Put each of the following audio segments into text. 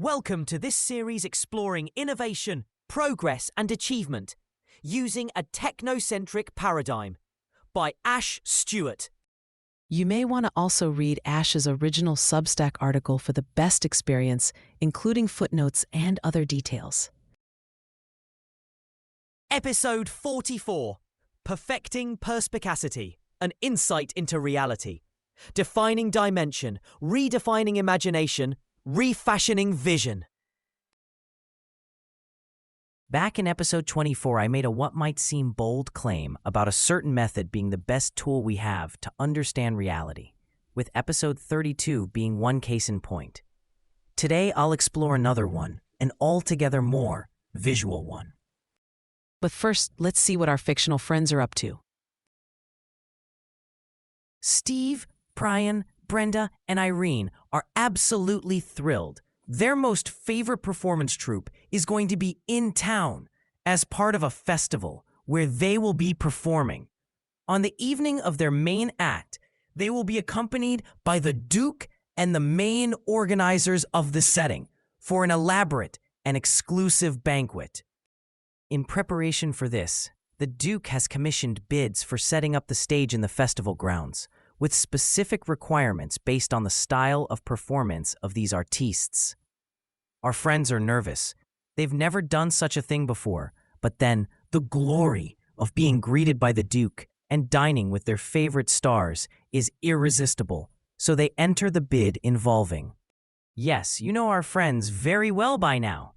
Welcome to this series exploring innovation, progress and achievement using a technocentric paradigm by Ash Stuart. You may want to also read Ash's original Substack article for the best experience, including footnotes and other details. Episode 44, Perfecting Perspicacity, an insight into reality. Defining dimension, redefining imagination, refashioning vision. Back in episode 24, I made a what might seem bold claim about a certain method being the best tool we have to understand reality, with episode 32 being one case in point. Today, I'll explore another one, an altogether more visual one. But first, let's see what our fictional friends are up to. Steve, Brian, Brenda, and Irene are absolutely thrilled. Their most favorite performance troupe is going to be in town as part of a festival where they will be performing. On the evening of their main act, they will be accompanied by the Duke and the main organizers of the setting for an elaborate and exclusive banquet. In preparation for this, the Duke has commissioned bids for setting up the stage in the festival grounds, with specific requirements based on the style of performance of these artistes. Our friends are nervous. They've never done such a thing before, but then the glory of being greeted by the Duke and dining with their favorite stars is irresistible, so they enter the bid involving, yes, you know our friends very well by now,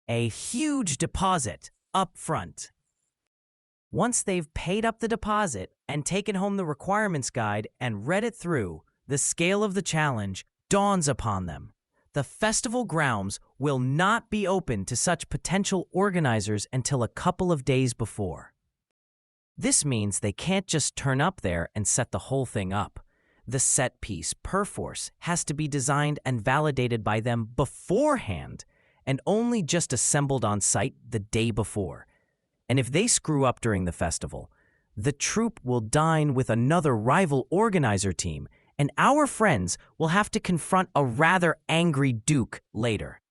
a huge deposit up front. Once they've paid up the deposit and taken home the requirements guide and read it through, the scale of the challenge dawns upon them. The festival grounds will not be open to such potential organizers until a couple of days before. This means they can't just turn up there and set the whole thing up. The set piece, perforce, has to be designed and validated by them beforehand and only just assembled on site the day before. And if they screw up during the festival, the troupe will dine with another rival organizer team, and our friends will have to confront a rather angry Duke later.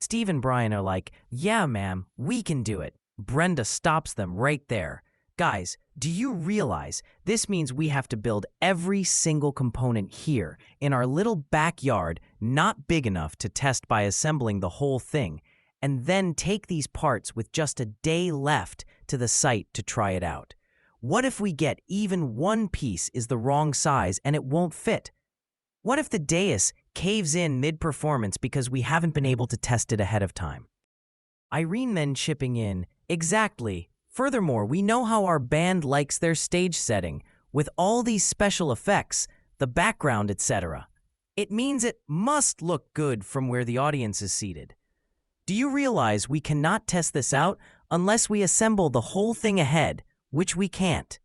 Steve and Brian are like, yeah, ma'am, we can do it. Brenda stops them right there. Guys, do you realize this means we have to build every single component here in our little backyard, not big enough to test by assembling the whole thing, and then take these parts with just a day left to the site to try it out? What if we get even one piece is the wrong size and it won't fit? What if the dais caves in mid-performance because we haven't been able to test it ahead of time? Irene then chipping in, exactly. Furthermore, we know how our band likes their stage setting, with all these special effects, the background, etc. It means it must look good from where the audience is seated. Do you realize we cannot test this out unless we assemble the whole thing ahead, which we can't?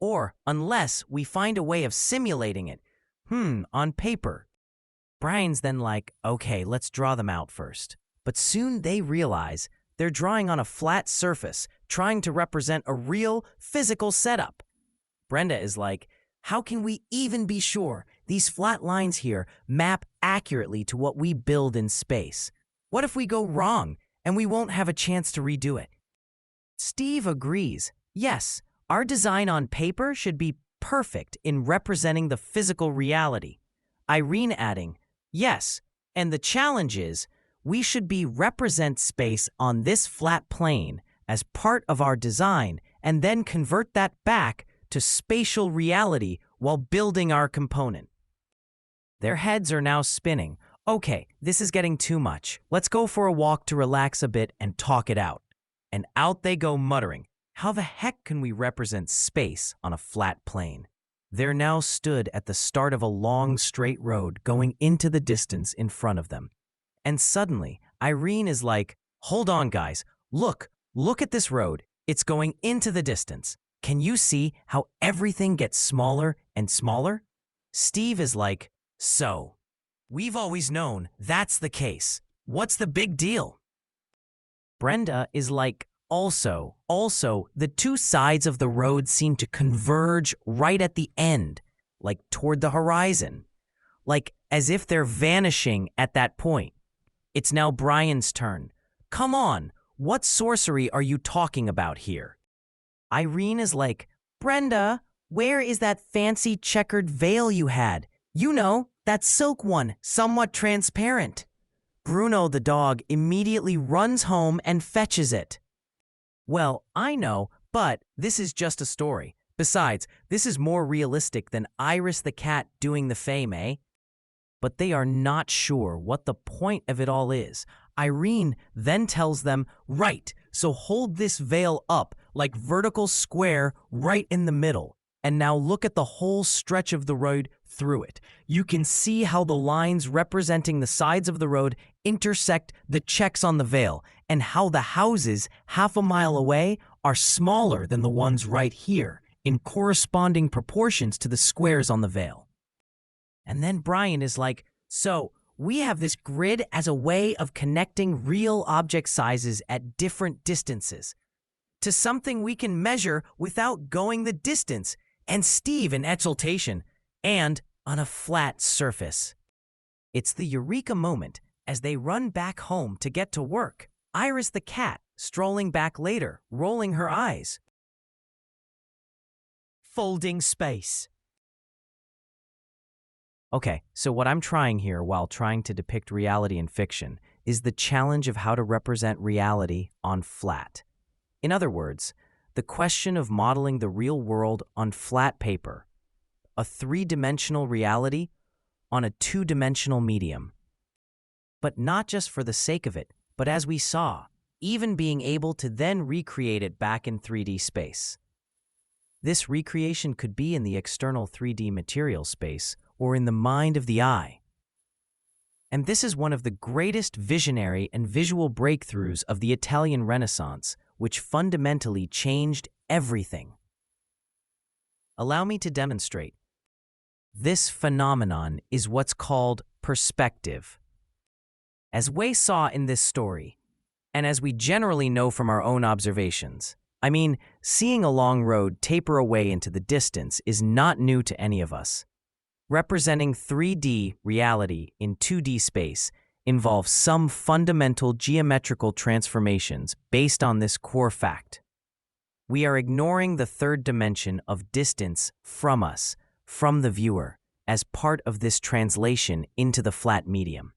Or unless we find a way of simulating it, on paper. Brian's then like, okay, let's draw them out first. But soon they realize they're drawing on a flat surface, trying to represent a real physical setup. Brenda is like, how can we even be sure these flat lines here map accurately to what we build in space? What if we go wrong and we won't have a chance to redo it? Steve agrees. Yes, our design on paper should be perfect in representing the physical reality. Irene adding, yes, and the challenge is we should represent space on this flat plane as part of our design and then convert that back to spatial reality while building our component. Their heads are now spinning. Okay, this is getting too much. Let's go for a walk to relax a bit and talk it out. And out they go muttering, how the heck can we represent space on a flat plane? They're now stood at the start of a long straight road going into the distance in front of them. And suddenly, Irene is like, hold on guys, look at this road. It's going into the distance. Can you see how everything gets smaller and smaller? Steve is like, so, we've always known that's the case. What's the big deal? Brenda is like, also, the two sides of the road seem to converge right at the end, like toward the horizon. Like as if they're vanishing at that point. It's now Brian's turn. Come on, what sorcery are you talking about here? Irene is like, Brenda, where is that fancy checkered veil you had? You know, that silk one, somewhat transparent. Bruno the dog immediately runs home and fetches it. Well, I know, but this is just a story. Besides, this is more realistic than Iris the cat doing the fame, eh? But they are not sure what the point of it all is. Irene then tells them, right, so hold this veil up like vertical square right in the middle. And now look at the whole stretch of the road through it. You can see how the lines representing the sides of the road intersect the checks on the veil, and how the houses half a mile away are smaller than the ones right here, in corresponding proportions to the squares on the veil. And then Brian is like, so we have this grid as a way of connecting real object sizes at different distances to something we can measure without going the distance. And Steve in exultation, and on a flat surface. It's the eureka moment as they run back home to get to work. Iris the cat strolling back later, rolling her eyes. Folding space. Okay, so what I'm trying here while trying to depict reality in fiction is the challenge of how to represent reality on flat. In other words, the question of modeling the real world on flat paper, a three-dimensional reality on a two-dimensional medium. But not just for the sake of it, but as we saw, even being able to then recreate it back in 3D space. This recreation could be in the external 3D material space or in the mind of the eye. And this is one of the greatest visionary and visual breakthroughs of the Italian Renaissance, which fundamentally changed everything. Allow me to demonstrate. This phenomenon is what's called perspective. As we saw in this story, and as we generally know from our own observations, I mean, seeing a long road taper away into the distance is not new to any of us. Representing 3D reality in 2D space involves some fundamental geometrical transformations based on this core fact. We are ignoring the third dimension of distance from us, from the viewer, as part of this translation into the flat medium.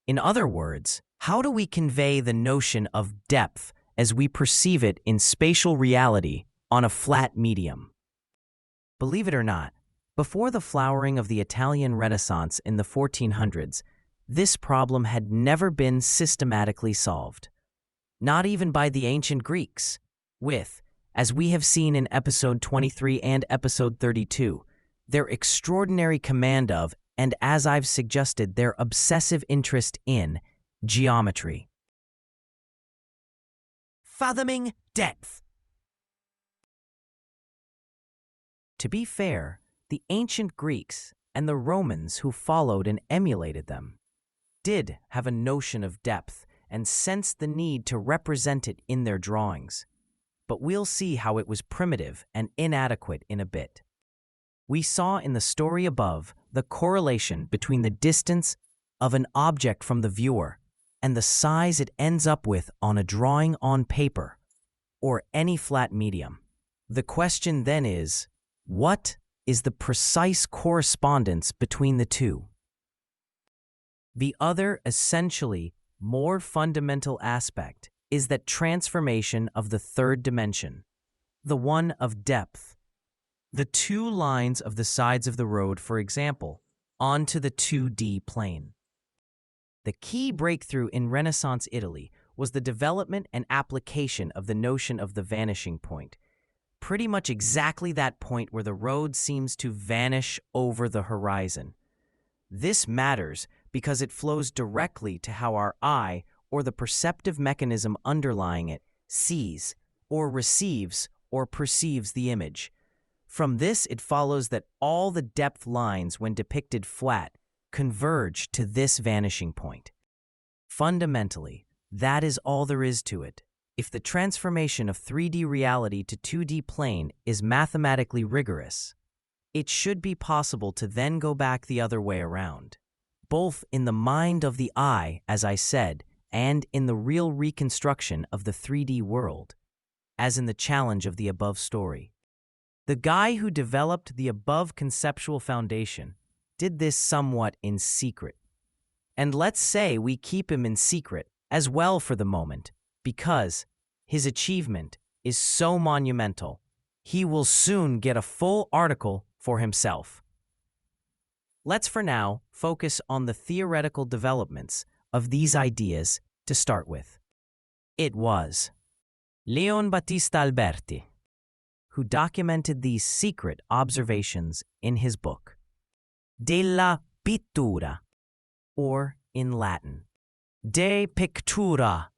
In other words, how do we convey the notion of depth as we perceive it in spatial reality on a flat medium? Believe it or not, before the flowering of the Italian Renaissance in the 1400s, this problem had never been systematically solved. Not even by the ancient Greeks, with, as we have seen in episode 23 and episode 32, their extraordinary command of, and as I've suggested, their obsessive interest in, geometry. Fathoming depth. To be fair, the ancient Greeks and the Romans who followed and emulated them did have a notion of depth and sensed the need to represent it in their drawings. But we'll see how it was primitive and inadequate in a bit. We saw in the story above the correlation between the distance of an object from the viewer and the size it ends up with on a drawing on paper or any flat medium. The question then is, what is the precise correspondence between the two? The other, essentially more fundamental aspect is that transformation of the third dimension, the one of depth. The two lines of the sides of the road, for example, onto the 2D plane. The key breakthrough in Renaissance Italy was the development and application of the notion of the vanishing point, pretty much exactly that point where the road seems to vanish over the horizon. This matters because it flows directly to how our eye, or the perceptive mechanism underlying it, sees, or receives, or perceives the image. From this, it follows that all the depth lines, when depicted flat, converge to this vanishing point. Fundamentally, that is all there is to it. If the transformation of 3D reality to 2D plane is mathematically rigorous, it should be possible to then go back the other way around, both in the mind of the eye, as I said, and in the real reconstruction of the 3D world, as in the challenge of the above story. The guy who developed the above conceptual foundation did this somewhat in secret. And let's say we keep him in secret as well for the moment, because his achievement is so monumental, he will soon get a full article for himself. Let's for now focus on the theoretical developments of these ideas to start with. It was Leon Battista Alberti who documented these secret observations in his book, Della Pittura, or in Latin, De Pictura.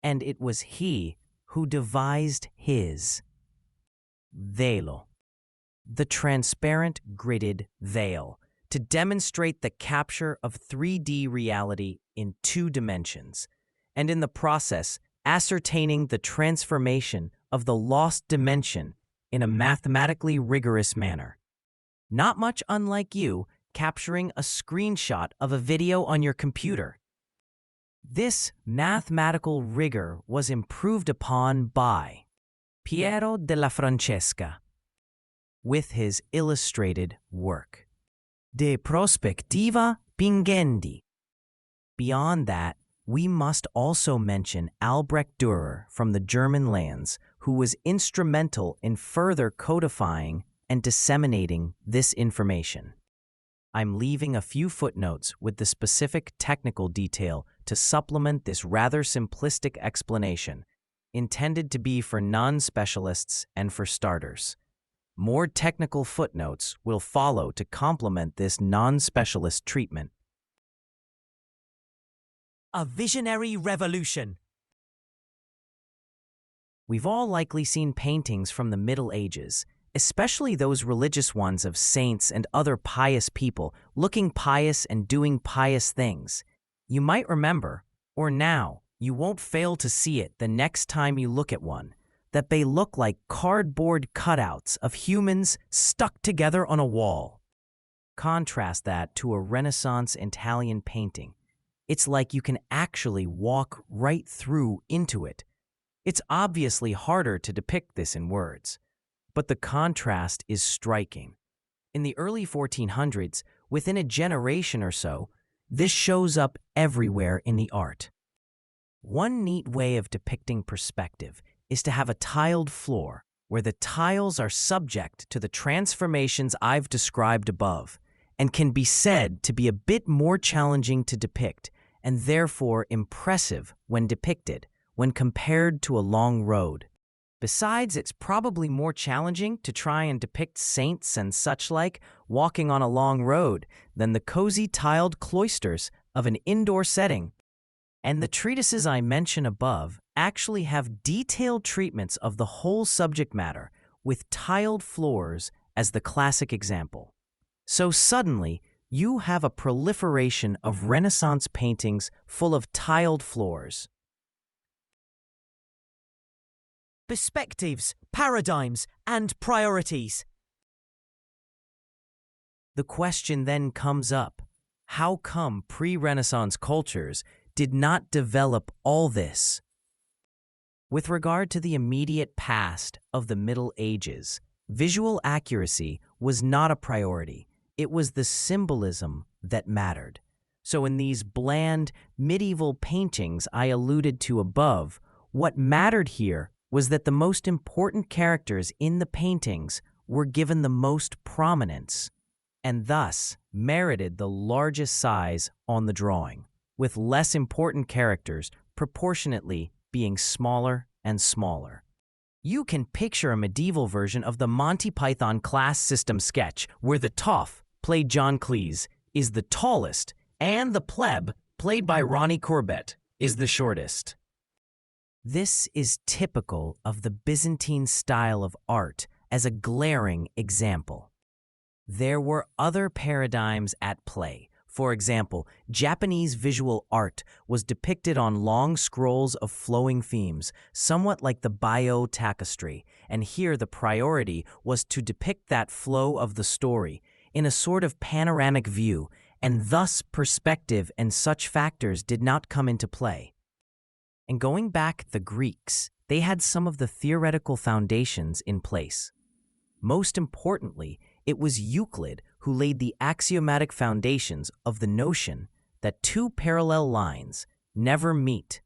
And it was he who devised his velo, the transparent gridded veil, to demonstrate the capture of 3D reality in 2 dimensions, and in the process ascertaining the transformation of the lost dimension in a mathematically rigorous manner. Not much unlike you capturing a screenshot of a video on your computer. This mathematical rigor was improved upon by Piero della Francesca with his illustrated work, De Prospectiva Pingendi. Beyond that, we must also mention Albrecht Dürer from the German lands, who was instrumental in further codifying and disseminating this information. I'm leaving a few footnotes with the specific technical detail to supplement this rather simplistic explanation, intended to be for non-specialists and for starters. More technical footnotes will follow to complement this non-specialist treatment. A visionary revolution. We've all likely seen paintings from the Middle Ages, especially those religious ones of saints and other pious people looking pious and doing pious things. You might remember, or now, you won't fail to see it the next time you look at one, that they look like cardboard cutouts of humans stuck together on a wall. Contrast that to a Renaissance Italian painting. It's like you can actually walk right through into it. It's obviously harder to depict this in words, but the contrast is striking. In the early 1400s, within a generation or so, this shows up everywhere in the art. One neat way of depicting perspective is to have a tiled floor where the tiles are subject to the transformations I've described above and can be said to be a bit more challenging to depict and therefore impressive when depicted when compared to a long road. Besides, it's probably more challenging to try and depict saints and such like walking on a long road than the cozy tiled cloisters of an indoor setting. And the treatises I mention above actually have detailed treatments of the whole subject matter, with tiled floors as the classic example. So suddenly, you have a proliferation of Renaissance paintings full of tiled floors. Perspectives, paradigms, and priorities. The question then comes up, how come pre-Renaissance cultures did not develop all this? With regard to the immediate past of the Middle Ages, visual accuracy was not a priority. It was the symbolism that mattered. So in these bland medieval paintings I alluded to above, what mattered here was that the most important characters in the paintings were given the most prominence, and thus merited the largest size on the drawing, with less important characters proportionately being smaller and smaller. You can picture a medieval version of the Monty Python class system sketch where the toff, played John Cleese, is the tallest, and the pleb, played by Ronnie Corbett, is the shortest. This is typical of the Byzantine style of art as a glaring example. There were other paradigms at play. For example, Japanese visual art was depicted on long scrolls of flowing themes, somewhat like the Bio tapestry, and here the priority was to depict that flow of the story in a sort of panoramic view and thus perspective and such factors did not come into play. And going back, the Greeks, they had some of the theoretical foundations in place. Most importantly, it was Euclid who laid the axiomatic foundations of the notion that two parallel lines never meet,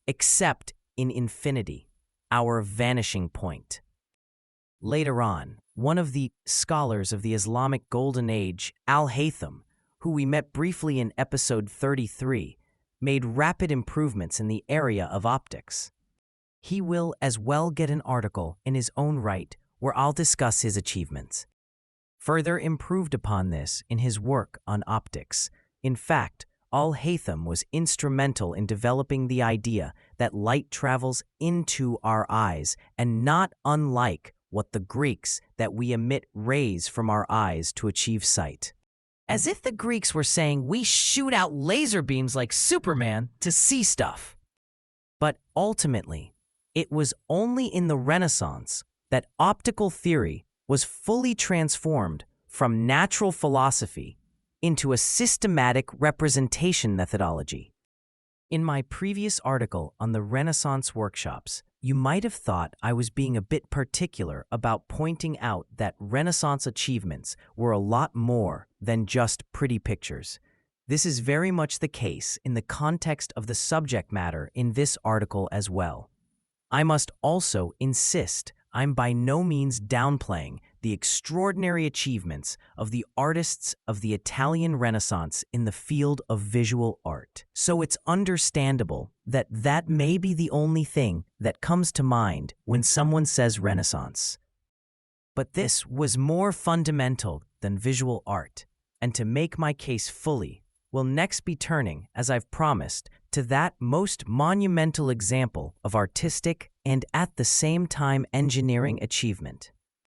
except in infinity, our vanishing point. Later on, one of the scholars of the Islamic Golden Age, Al-Haytham, who we met briefly in episode 33, made rapid improvements in the area of optics. He will as well get an article in his own right where I'll discuss his achievements. Further improved upon this in his work on optics. In fact, Al-Haytham was instrumental in developing the idea that light travels into our eyes, and not unlike what the Greeks that we emit rays from our eyes to achieve sight. As if the Greeks were saying we shoot out laser beams like Superman to see stuff. But ultimately, it was only in the Renaissance that optical theory was fully transformed from natural philosophy into a systematic representation methodology. In my previous article on the Renaissance workshops, you might have thought I was being a bit particular about pointing out that Renaissance achievements were a lot more than just pretty pictures. This is very much the case in the context of the subject matter in this article as well. I must also insist I'm by no means downplaying the extraordinary achievements of the artists of the Italian Renaissance in the field of visual art. So it's understandable that that may be the only thing that comes to mind when someone says Renaissance. But this was more fundamental than visual art, and to make my case fully, we'll next be turning, as I've promised, to that most monumental example of artistic and at the same time engineering achievement.